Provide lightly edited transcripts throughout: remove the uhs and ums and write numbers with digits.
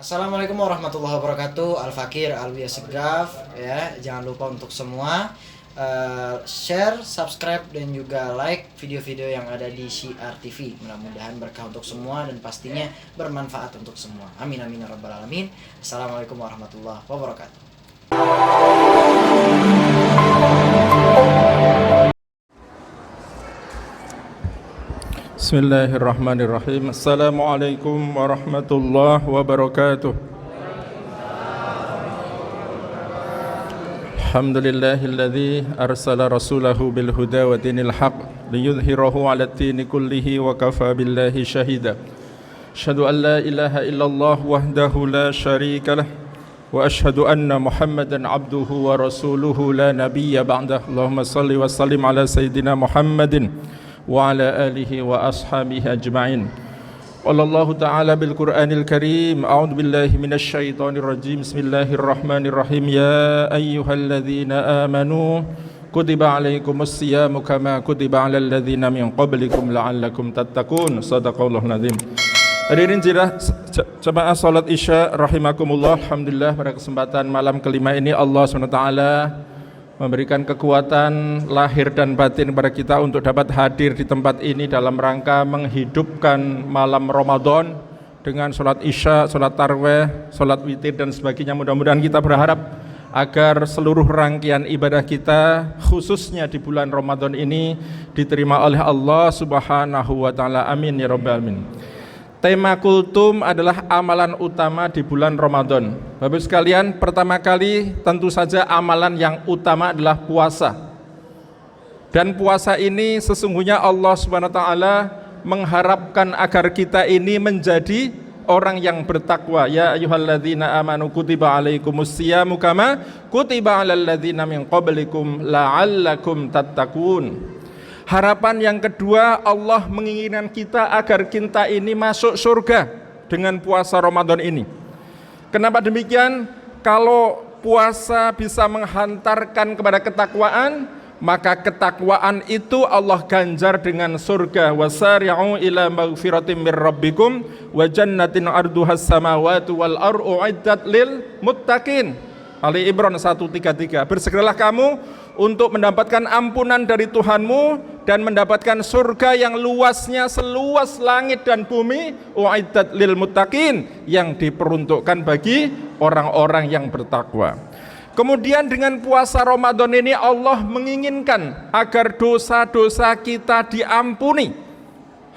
Assalamualaikum warahmatullahi wabarakatuh. Al-Fakir Alwi Segaf ya. Jangan lupa untuk semua share, subscribe dan juga like video-video yang ada di Syiar TV. Mudah-mudahan berkah untuk semua dan pastinya bermanfaat untuk semua. Amin amin ya rabbal alamin. Assalamualaikum warahmatullahi wabarakatuh. Bismillahirrahmanirrahim. Assalamualaikum warahmatullahi wabarakatuh. Alhamdulillahilladzi arsala rasulahu bil huda wa dinil haq liyudhhirahu 'alad dini kullihi wa kafa billahi shahida. Asyhadu an la ilaha illallah wahdahu la syarika lah wa asyhadu anna Muhammadan 'abduhu wa rasuluhu la nabiyya ba'dah. Allahumma shalli wa sallim ala sayyidina Muhammadin wa ala alihi wa ashabihi ajma'in. Wallahu ta'ala bil Qur'anil Karim. A'udzu billahi minasy syaithanir rajim. Bismillahirrahmanirrahim. Ya ayyuhalladzina amanu kutiba 'alaikumus syiyamu kama kutiba 'alal ladzina min qablikum la'allakum tattaqun. Shadaqallahul azim. Hadirin jemaah salat Isya rahimakumullah. Alhamdulillah pada kesempatan malam kelima ini Allah SWT memberikan kekuatan lahir dan batin kepada kita untuk dapat hadir di tempat ini dalam rangka menghidupkan malam Ramadan dengan sholat Isya, sholat Tarwih, sholat Witir dan sebagainya. Mudah-mudahan kita berharap agar seluruh rangkaian ibadah kita khususnya di bulan Ramadan ini diterima oleh Allah Subhanahu wa Ta'ala. Amin ya rabbal alamin. Tema kultum adalah amalan utama di bulan Ramadan. Bapak sekalian, pertama kali tentu saja amalan yang utama adalah puasa. Dan puasa ini sesungguhnya Allah Subhanahu wa Ta'ala mengharapkan agar kita ini menjadi orang yang bertakwa. Ya ayyuhalladzina amanu kutiba alaikumus syiyamu kama kutiba alal ladzina min qablikum la'allakum tattaqun. Harapan yang kedua, Allah menginginkan kita agar kita ini masuk surga dengan puasa Ramadan ini. Kenapa demikian? Kalau puasa bisa menghantarkan kepada ketakwaan, maka ketakwaan itu Allah ganjar dengan surga. Wasari'u ila maghfiratin mir rabbikum wa jannatin 'arduhas samawati wal ardu 'iddat lil muttaqin. Ali Imran 133. Bersegeralah kamu untuk mendapatkan ampunan dari Tuhanmu dan mendapatkan surga yang luasnya seluas langit dan bumi, u'iddat lil muttaqin, yang diperuntukkan bagi orang-orang yang bertakwa. Kemudian dengan puasa Ramadan ini Allah menginginkan agar dosa-dosa kita diampuni.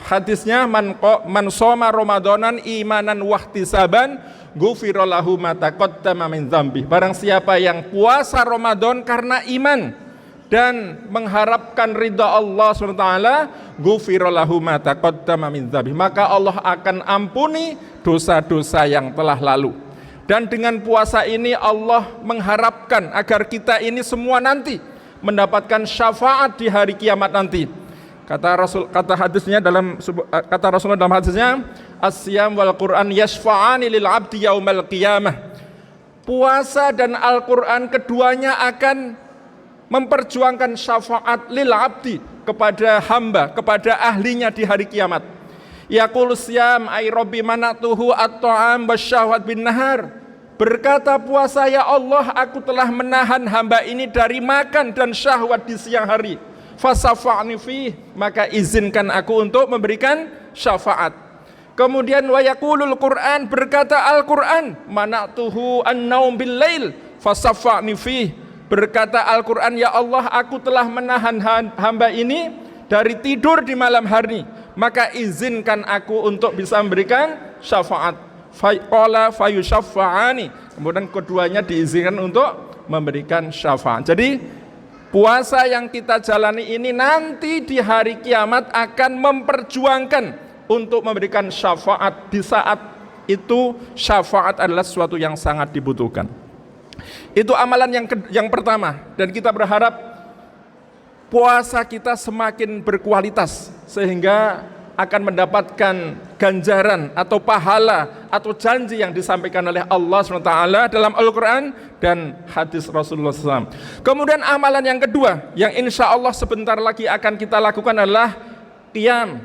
Hadisnya man shoma ramadanan imanan wahtisaban ghufira lahu ma taqaddama min dzambi. Barang siapa yang puasa Ramadan karena iman dan mengharapkan ridha Allah SWT, ghufira lahu ma taqaddama min dzambi, maka Allah akan ampuni dosa-dosa yang telah lalu. Dan dengan puasa ini Allah mengharapkan agar kita ini semua nanti mendapatkan syafaat di hari kiamat nanti. Kata Rasulullah dalam hadisnya, as-siyam wal Qur'an yashfa'ani lil 'abdi yaumal qiyamah. Puasa dan Al-Qur'an keduanya akan memperjuangkan syafaat lil 'abdi kepada hamba, kepada ahlinya di hari kiamat. Yaqulu siyam ay rabbi manatuhu at-ta'am wasyahwat bin nahar. Berkata puasa, ya Allah, aku telah menahan hamba ini dari makan dan syahwat di siang hari. Fasafa'ni fi, maka izinkan aku untuk memberikan syafaat. Kemudian wa yaqulul Qur'an, berkata Al-Qur'an, mana'tuhu an-naum bil lail fasafa'ni fi. Berkata Al-Qur'an, ya Allah, aku telah menahan hamba ini dari tidur di malam hari, maka izinkan aku untuk bisa memberikan syafaat. Qala fayushaffa'ani. Kemudian keduanya diizinkan untuk memberikan syafaat. Jadi puasa yang kita jalani ini nanti di hari kiamat akan memperjuangkan untuk memberikan syafaat. Di saat itu syafaat adalah sesuatu yang sangat dibutuhkan. Itu amalan yang pertama, dan kita berharap puasa kita semakin berkualitas sehingga akan mendapatkan ganjaran atau pahala atau janji yang disampaikan oleh Allah SWT dalam Al-Quran dan hadis Rasulullah SAW. Kemudian amalan yang kedua yang insya Allah sebentar lagi akan kita lakukan adalah qiyam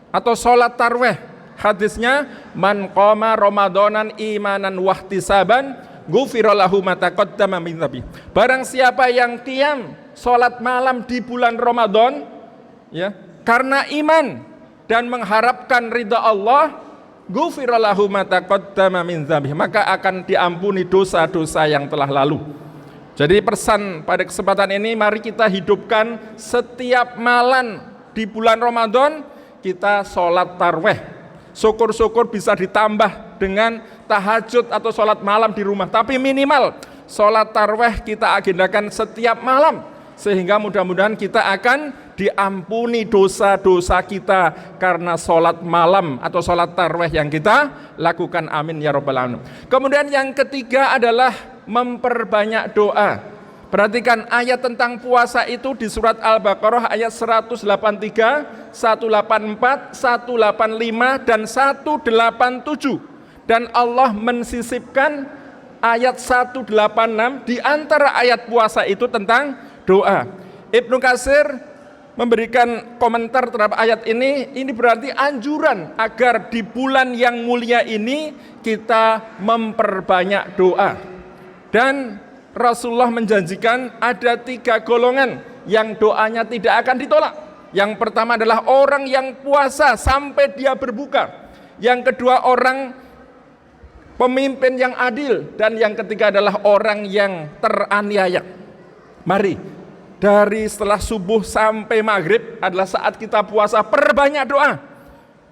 atau sholat tarwih hadisnya, man qama ramadanan imanan wahtisaban ghufira lahu ma taqaddama min dhanbi. Barang siapa yang qiyam salat malam di bulan Ramadan ya, karena iman dan mengharapkan ridha Allah, ghufira lahu ma taqaddama min dhanbi, maka akan diampuni dosa-dosa yang telah lalu. Jadi pesan pada kesempatan ini, mari kita hidupkan setiap malam di bulan Ramadan kita sholat tarawih. Syukur-syukur bisa ditambah dengan tahajud atau sholat malam di rumah. Tapi minimal sholat tarawih kita agendakan setiap malam, sehingga mudah-mudahan kita akan diampuni dosa-dosa kita karena sholat malam atau sholat tarawih yang kita lakukan. Amin ya rabbal alamin. Kemudian yang ketiga adalah memperbanyak doa. Perhatikan ayat tentang puasa itu di surat Al-Baqarah ayat 183, 184, 185 dan 187. Dan Allah mensisipkan ayat 186 di antara ayat puasa itu tentang doa. Ibnu Katsir memberikan komentar terhadap ayat ini berarti anjuran agar di bulan yang mulia ini kita memperbanyak doa. Dan Rasulullah menjanjikan ada 3 golongan yang doanya tidak akan ditolak. Yang pertama adalah orang yang puasa sampai dia berbuka. Yang kedua orang pemimpin yang adil. Dan yang ketiga adalah orang yang teraniaya. Mari, dari setelah subuh sampai maghrib adalah saat kita puasa, perbanyak doa.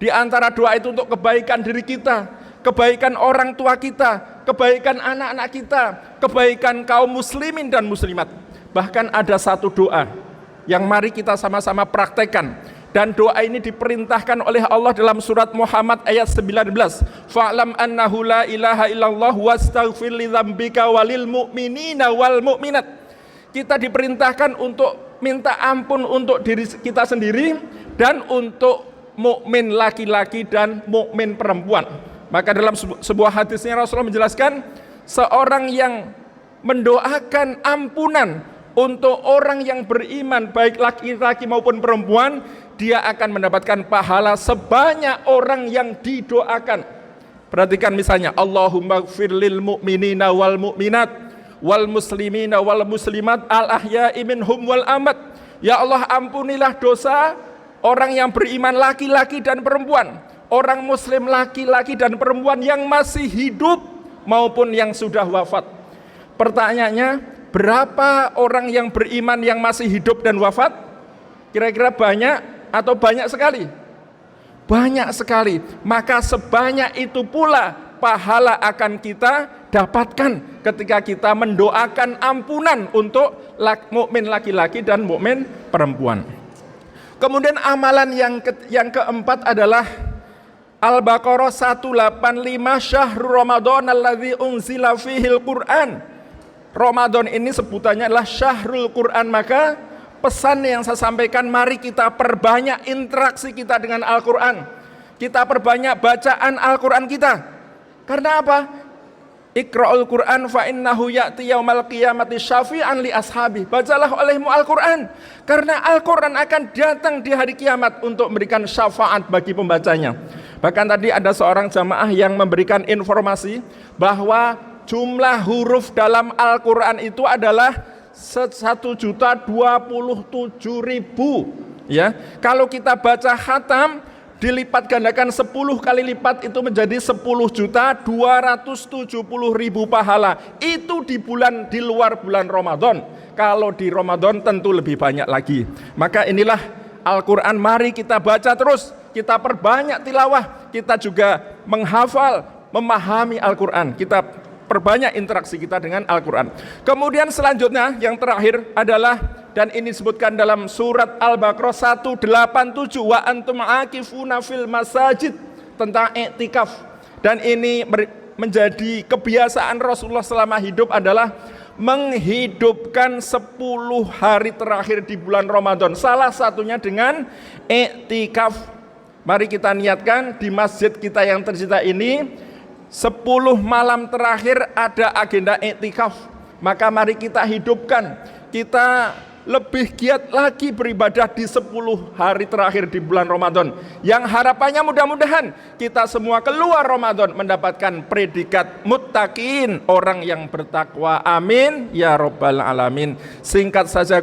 Di antara doa itu untuk kebaikan diri kita, kebaikan orang tua kita, kebaikan anak-anak kita, kebaikan kaum muslimin dan muslimat. Bahkan ada satu doa yang mari kita sama-sama praktekkan. Dan doa ini diperintahkan oleh Allah dalam surat Muhammad ayat 19. Fa'lam annahu la ilaha illallah wastaghfir li dzambika walil mu'minina wal mu'minat. Kita diperintahkan untuk minta ampun untuk diri kita sendiri dan untuk mukmin laki-laki dan mukmin perempuan. Maka dalam sebuah hadisnya Rasulullah menjelaskan, seorang yang mendoakan ampunan untuk orang yang beriman baik laki-laki maupun perempuan, dia akan mendapatkan pahala sebanyak orang yang didoakan. Perhatikan misalnya, Allahumma gfir lil mu'minina wal mu'minat wal muslimina wal muslimat al ahya'i minhum wal amat. Ya Allah, ampunilah dosa orang yang beriman laki-laki dan perempuan, orang muslim laki-laki dan perempuan yang masih hidup maupun yang sudah wafat. Pertanyaannya, berapa orang yang beriman yang masih hidup dan wafat? Kira-kira banyak atau banyak sekali? Banyak sekali. Maka sebanyak itu pula pahala akan kita dapatkan ketika kita mendoakan ampunan untuk mukmin laki-laki dan mukmin perempuan. Kemudian amalan yang keempat adalah Al-Baqarah 185, Syahrul Ramadan alladzi unzila fihil Qur'an. Ramadan ini sebutannya adalah Syahrul Qur'an, maka pesan yang saya sampaikan, mari kita perbanyak interaksi kita dengan Al-Qur'an. Kita perbanyak bacaan Al-Qur'an kita. Karena apa? Iqra'ul Qur'an fa innahu ya'ti yaumal qiyamati syafi'an li ashabi. Bacalah olehmu Al-Qur'an, karena Al-Qur'an akan datang di hari kiamat untuk memberikan syafaat bagi pembacanya. Bahkan tadi ada seorang jamaah yang memberikan informasi bahwa jumlah huruf dalam Al-Qur'an itu adalah 1.027.000 ya. Kalau kita baca khatam dilipat gandakan 10 kali lipat itu menjadi 10.270.000 pahala. Itu di luar bulan Ramadan. Kalau di Ramadan tentu lebih banyak lagi. Maka inilah Al-Qur'an, mari kita baca terus, kita perbanyak tilawah, kita juga menghafal, memahami Al-Qur'an. Kita perbanyak interaksi kita dengan Al-Qur'an. Kemudian selanjutnya yang terakhir adalah, dan ini disebutkan dalam surat Al-Baqarah 187, wa antum aakifuna fil masajid, tentang iktikaf. Dan ini menjadi kebiasaan Rasulullah selama hidup adalah menghidupkan 10 hari terakhir di bulan Ramadan. Salah satunya dengan iktikaf. Mari kita niatkan di masjid kita yang tercinta ini, 10 malam terakhir ada agenda iktikaf. Maka mari kita hidupkan, kita lebih giat lagi beribadah di 10 hari terakhir di bulan Ramadan. Yang harapannya mudah-mudahan kita semua keluar Ramadan mendapatkan predikat muttaqin, orang yang bertakwa. Amin ya rabbal alamin. Singkat saja